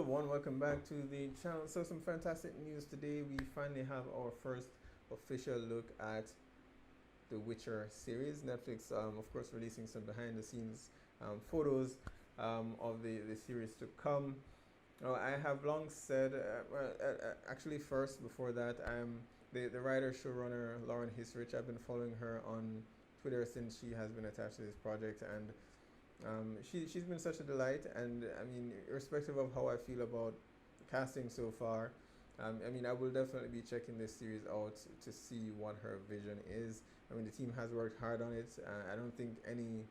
everyone, welcome back to the channel. So some fantastic news today. We finally have our first official look at the Witcher series. Netflix, of course, releasing some behind the scenes photos of the series to come. I have long said, actually first before that, the writer showrunner Lauren Hisrich. I've been following her on Twitter since she has been attached to this project, and she's been such a delight. And I mean, irrespective of how I feel about casting so far, I mean, I will definitely be checking this series out to see what her vision is. I mean, the team has worked hard on it. I don't think any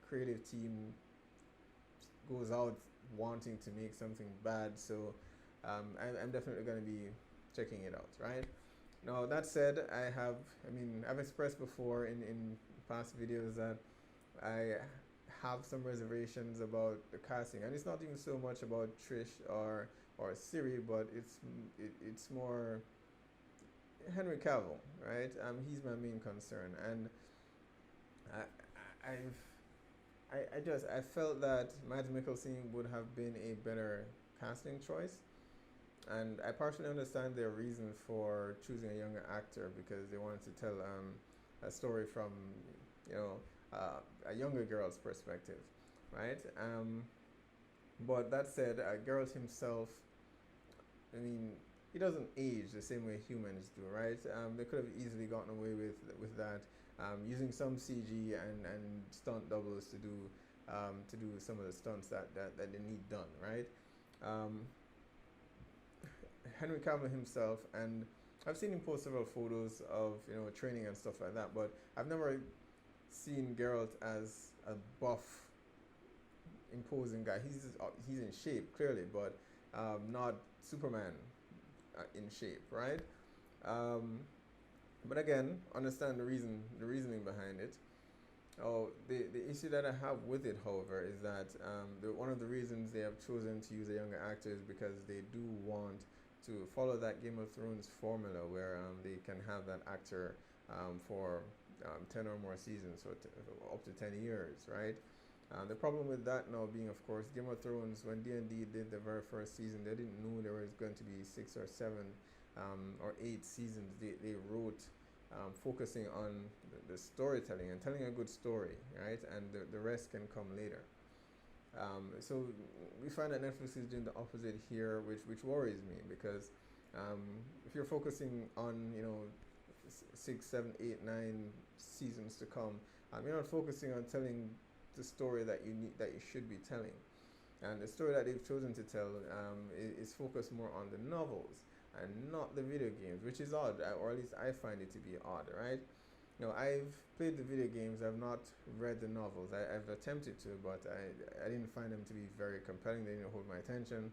creative team goes out wanting to make something bad. So I'm definitely going to be checking it out, right? Now, that said, I've expressed before in past videos that I have some reservations about the casting, and it's not even so much about Trish or Siri, but it's more Henry Cavill, right? He's my main concern, and I I've I felt that Mads Mikkelsen would have been a better casting choice, and I partially understand their reason for choosing a younger actor because they wanted to tell a story from you know a younger girl's perspective, right? But that said, Geralt himself, I mean, he doesn't age the same way humans do, right? They could have easily gotten away with that, using some CG and stunt doubles to do some of the stunts that they need done, right? Um, Henry Cavill himself, and I've seen him post several photos of training and stuff like that, but I've never seen Geralt as a buff, imposing guy. He's in shape clearly, but not Superman in shape, right? Um, but again, understand the reasoning behind it. Oh, the issue that I have with it, however, is that one of the reasons they have chosen to use a younger actor is because they do want to follow that Game of Thrones formula where they can have that actor for 10 or more seasons, so up to 10 years, right? The problem with that now being, of course, Game of Thrones, when D&D did the very first season, they didn't know there was going to be 6 or 7 or 8 seasons. They wrote focusing on the storytelling and telling a good story, right? And the rest can come later. So we find that Netflix is doing the opposite here, which worries me because if you're focusing on 6, 7, 8, 9 seasons to come, you're not focusing on telling the story that you should be telling. And the story that they've chosen to tell is focused more on the novels and not the video games, which is odd, or at least I find it to be odd, right? I've played the video games, I've not read the novels. I've attempted to, but I didn't find them to be very compelling. They didn't hold my attention.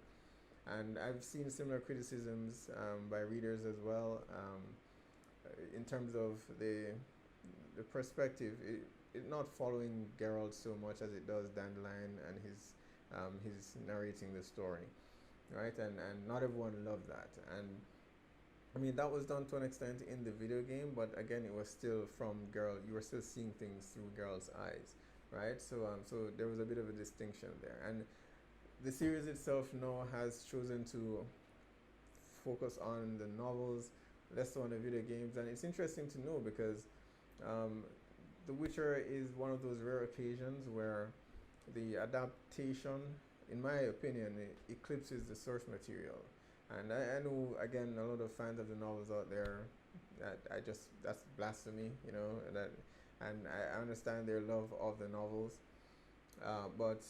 And I've seen similar criticisms by readers as well, in terms of the perspective, it not following Geralt so much as it does Dandelion and his narrating the story, right? And not everyone loved that. And I mean, that was done to an extent in the video game, but again, it was still from Geralt. You were still seeing things through Geralt's eyes, right? So there was a bit of a distinction there. And the series itself now has chosen to focus on the novels, less so on the video games. And it's interesting to know because um, The Witcher is one of those rare occasions where the adaptation, in my opinion, it eclipses the source material. And I know, again, a lot of fans of the novels out there that that's blasphemy, and I understand their love of the novels, but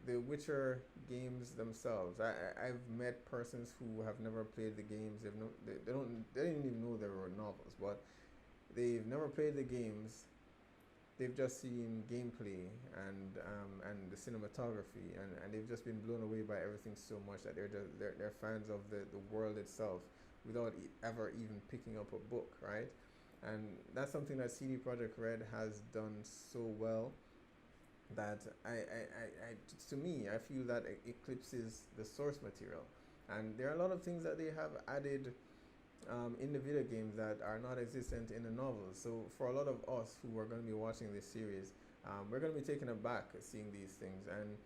the Witcher games themselves, I've met persons who have never played the games. They didn't even know there were novels, but they've never played the games. They've just seen gameplay and the cinematography, and they've just been blown away by everything so much that they're fans of the world itself without ever even picking up a book, right? And that's something that CD Projekt Red has done so well that to me, I feel that it eclipses the source material. And there are a lot of things that they have added in the video games that are not existent in the novels. So for a lot of us who are going to be watching this series, we're going to be taken aback seeing these things. And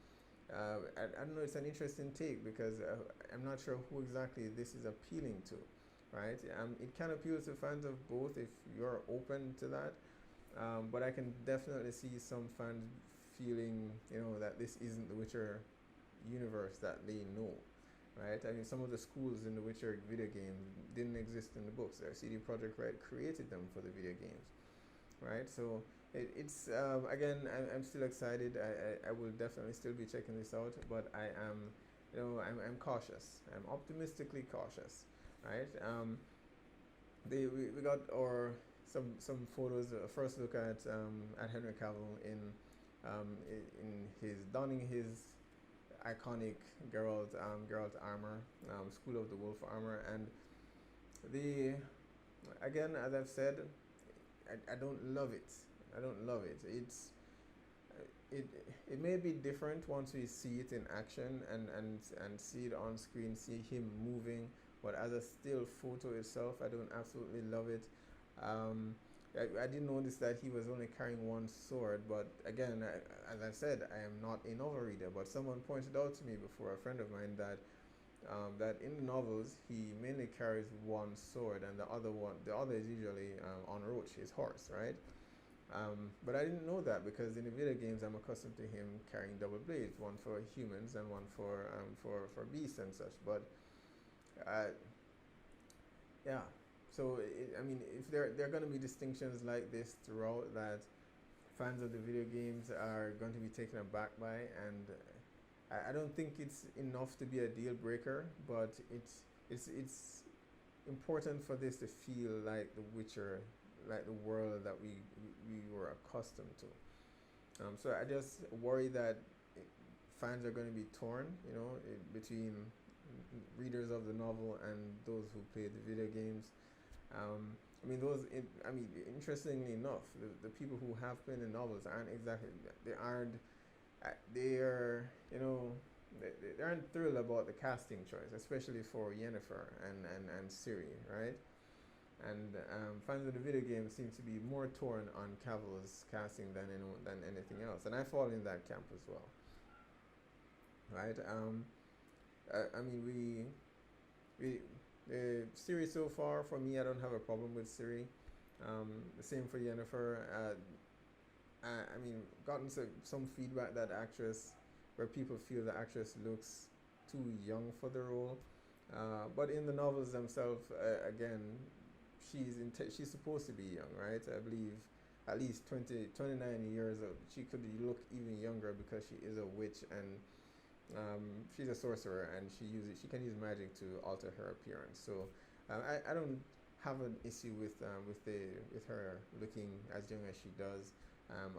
I don't know. It's an interesting take because I'm not sure who exactly this is appealing to, right? It can appeal to fans of both if you're open to that. But I can definitely see some fans feeling, that this isn't the Witcher universe that they know, right? I mean, some of the schools in the Witcher video game didn't exist in the books. CD Projekt Red created them for the video games, right? So it's again, I'm still excited. I will definitely still be checking this out, but I am, I'm cautious. I'm optimistically cautious, right? We got our some photos. First look at Henry Cavill in his donning his iconic Geralt armor, School of the Wolf armor, and the again, as I've said, I don't love it. I don't love it. It it may be different once we see it in action and see it on screen, see him moving. But as a still photo itself, I don't absolutely love it. Um, I did notice that he was only carrying one sword, but again, as I said, I am not a novel reader. But someone pointed out to me before, a friend of mine, that in the novels he mainly carries one sword, and the other is usually on Roach, his horse, right? But I didn't know that because in the video games I'm accustomed to him carrying double blades, one for humans and one for beasts and such. But uh, yeah, so I mean, if there are going to be distinctions like this throughout, that fans of the video games are going to be taken aback by, and I don't think it's enough to be a deal breaker, but it's important for this to feel like The Witcher, like the world that we were accustomed to. So I just worry that fans are going to be torn, between readers of the novel and those who play the video games. I mean, interestingly enough, the people who have played the novels aren't exactly, they aren't, they're, they aren't thrilled about the casting choice, especially for Yennefer and Ciri, right? And fans of the video game seem to be more torn on Cavill's casting than anything else, and I fall in that camp as well, right? I mean, we Siri so far for me, I don't have a problem with Siri. The same for Yennefer. I mean, gotten some feedback that actress, where people feel the actress looks too young for the role. But in the novels themselves, again, she's supposed to be young, right? I believe at least 29 years old. She could look even younger because she is a witch, and she's a sorcerer, and she can use magic to alter her appearance. So I don't have an issue with her looking as young as she does.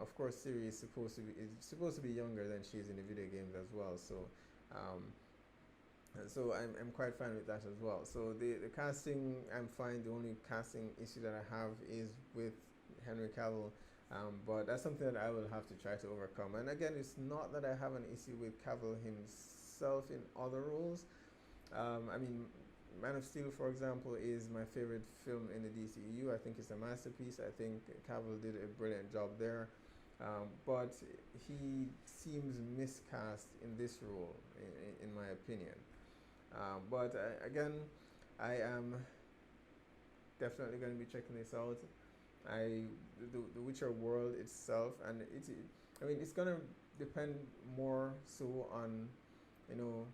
Of course, Siri is supposed to be younger than she is in the video games as well. Um, so I'm quite fine with that as well. So the casting, I'm fine. The only casting issue that I have is with Henry Cavill, but that's something that I will have to try to overcome. And again, it's not that I have an issue with Cavill himself in other roles. I mean, Man of Steel, for example, is my favorite film in the DCEU. I think it's a masterpiece. I think Cavill did a brilliant job there. But he seems miscast in this role, in my opinion. But again, I am definitely going to be checking this out. The Witcher world itself, and I mean, it's gonna depend more so on, you know,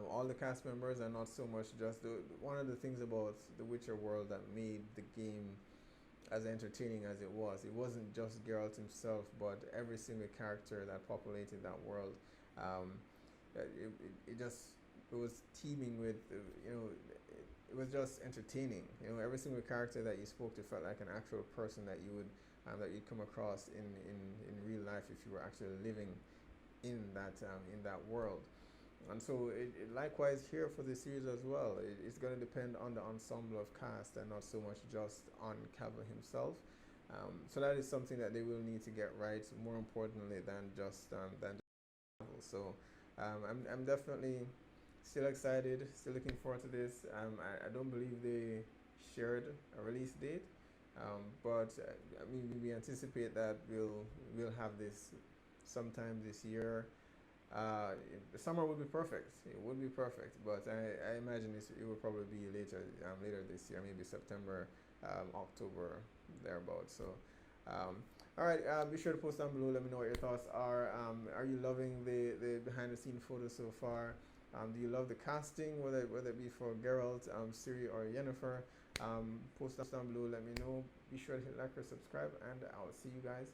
all the cast members, and not so much just one of the things about the Witcher world that made the game as entertaining as it was. It wasn't just Geralt himself, but every single character that populated that world. Um, it just, it was teeming with, it was just entertaining. Every single character that you spoke to felt like an actual person that you'd come across in real life if you were actually living in that world. And so likewise here for this series as well. It's going to depend on the ensemble of cast and not so much just on Cavill himself. So that is something that they will need to get right. More importantly than just Cavill. So I'm definitely still excited. Still looking forward to this. I don't believe they shared a release date. But I mean, we anticipate that we'll have this sometime this year. The summer would be perfect. It would be perfect, but I imagine it will probably be later this year, maybe September, October, thereabouts. So, um, all right. Be sure to post down below. Let me know what your thoughts are. Are you loving the behind the scene photos so far? Do you love the casting, whether it be for Geralt, Siri, or Yennefer? Post down below. Let me know. Be sure to hit like or subscribe, and I'll see you guys